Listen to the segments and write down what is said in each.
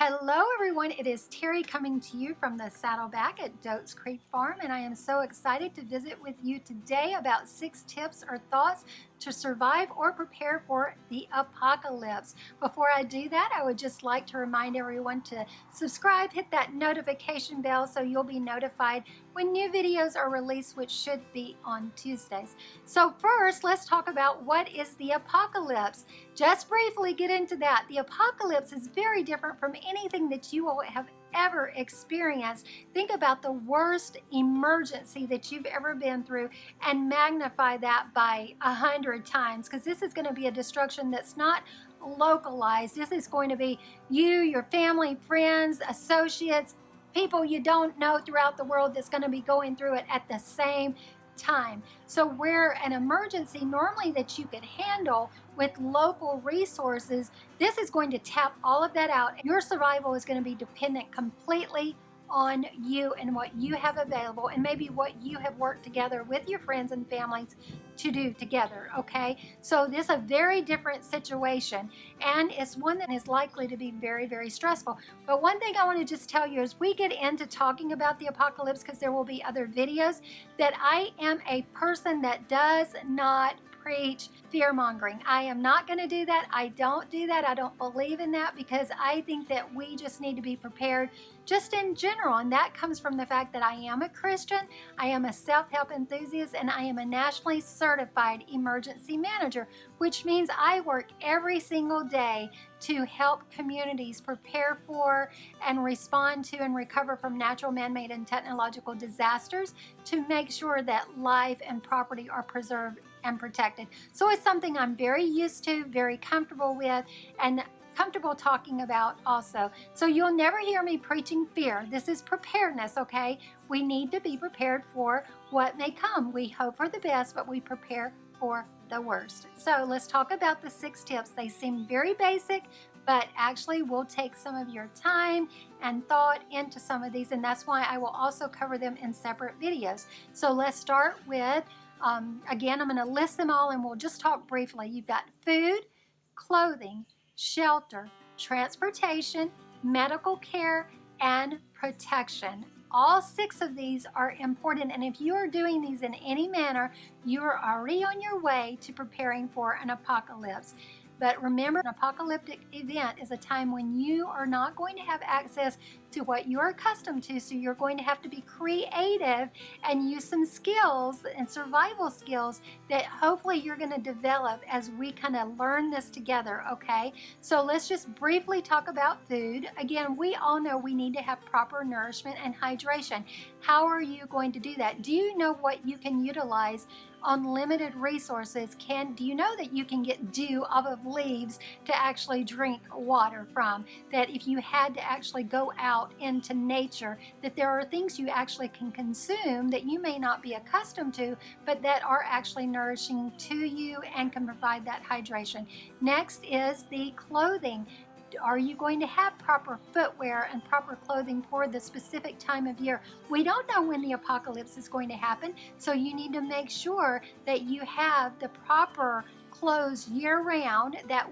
Hello everyone, it is Terry coming to you from the Saddleback at Dotes Creek Farm, and I am so excited to visit with you today about 6 tips or thoughts to survive or prepare for the apocalypse. Before I do that, I would just like to remind everyone to subscribe, hit that notification bell so you'll be notified when new videos are released, which should be on Tuesdays. So first, let's talk about what is the apocalypse. Just briefly get into that. The apocalypse is very different from anything that you will have ever experienced. Think about the worst emergency that you've ever been through and magnify that by 100 times, because this is going to be a destruction that's not localized. This is going to be you, your family, friends, associates, people you don't know throughout the world that's going to be going through it at the same time. So where an emergency normally that you could handle with local resources, this is going to tap all of that out. Your survival is going to be dependent completely on you and what you have available, and maybe what you have worked together with your friends and families to do together. Okay, so this is a very different situation, and it's one that is likely to be very, very stressful. But one thing I want to just tell you as we get into talking about the apocalypse, because there will be other videos, that I am a person that does not preach fear-mongering. I am not going to do that. I don't do that. I don't believe in that, because I think that we just need to be prepared just in general, and that comes from the fact that I am a Christian, I am a self-help enthusiast, and I am a nationally certified emergency manager, which means I work every single day to help communities prepare for and respond to and recover from natural, man-made, and technological disasters to make sure that life and property are preserved and protected. So it's something I'm very used to, very comfortable with, and comfortable talking about also. So you'll never hear me preaching fear. This is preparedness, okay? We need to be prepared for what may come. We hope for the best, but we prepare for the worst. So let's talk about the 6 tips. They seem very basic, but actually will take some of your time and thought into some of these, and that's why I will also cover them in separate videos. So let's start with, again, I'm going to list them all and we'll just talk briefly. You've got food, clothing, shelter, transportation, medical care, and protection. All 6 of these are important, and if you are doing these in any manner, you are already on your way to preparing for an apocalypse. But remember, an apocalyptic event is a time when you are not going to have access to what you're accustomed to, so you're going to have to be creative and use some skills and survival skills that hopefully you're going to develop as we kind of learn this together, okay? So let's just briefly talk about food. Again, we all know we need to have proper nourishment and hydration. How are you going to do that? Do you know what you can utilize on limited resources? Do you know that you can get dew off of leaves to actually drink water from? That if you had to actually go out into nature, that there are things you actually can consume that you may not be accustomed to, but that are actually nourishing to you and can provide that hydration. Next is the clothing. Are you going to have proper footwear and proper clothing for the specific time of year? We don't know when the apocalypse is going to happen, so you need to make sure that you have the proper clothes year-round that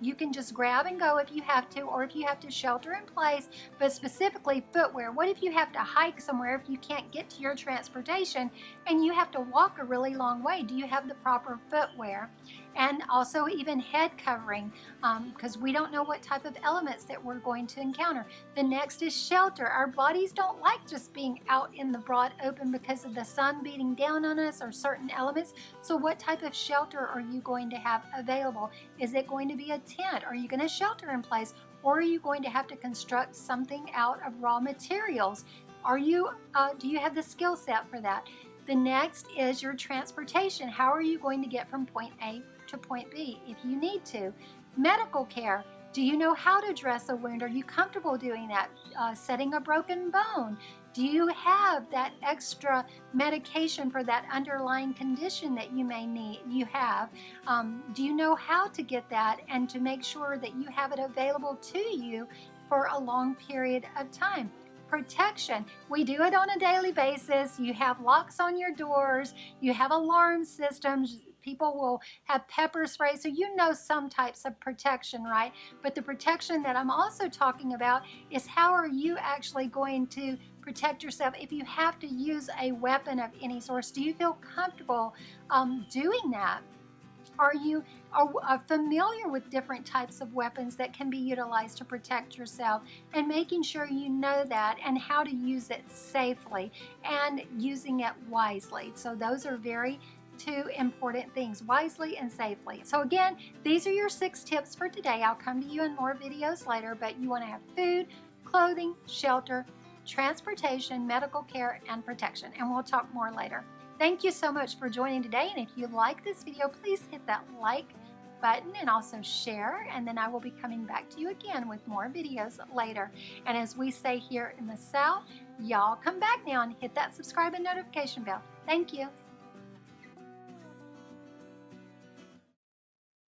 you can just grab and go if you have to, or if you have to shelter in place, but specifically footwear. What if you have to hike somewhere, if you can't get to your transportation and you have to walk a really long way? Do you have the proper footwear? And also even head covering, because we don't know what type of elements that we're going to encounter. The next is shelter. Our bodies don't like just being out in the broad open because of the sun beating down on us or certain elements. So what type of shelter are you going to have available? Is it going to be a tent? Are you going to shelter in place? Or are you going to have to construct something out of raw materials? Do you have the skill set for that? The next is your transportation. How are you going to get from point A to point B if you need to? Medical care. Do you know how to dress a wound? Are you comfortable doing that? Setting a broken bone. Do you have that extra medication for that underlying condition that you may need? Do you know how to get that and to make sure that you have it available to you for a long period of time? Protection. We do it on a daily basis. You have locks on your doors. You have alarm systems. People will have pepper spray, so you know some types of protection, right? But the protection that I'm also talking about is how are you actually going to protect yourself if you have to use a weapon of any sort? Do you feel comfortable doing that? Are you familiar with different types of weapons that can be utilized to protect yourself, and making sure you know that and how to use it safely and using it wisely? So those are very two important things, wisely and safely. So again, these are your 6 tips for today. I'll come to you in more videos later, but you want to have food, clothing, shelter, transportation, medical care, and protection. And we'll talk more later. Thank you so much for joining today, and if you like this video, please hit that like button and also share, and then I will be coming back to you again with more videos later. And as we say here in the South, y'all come back now and hit that subscribe and notification bell. Thank you.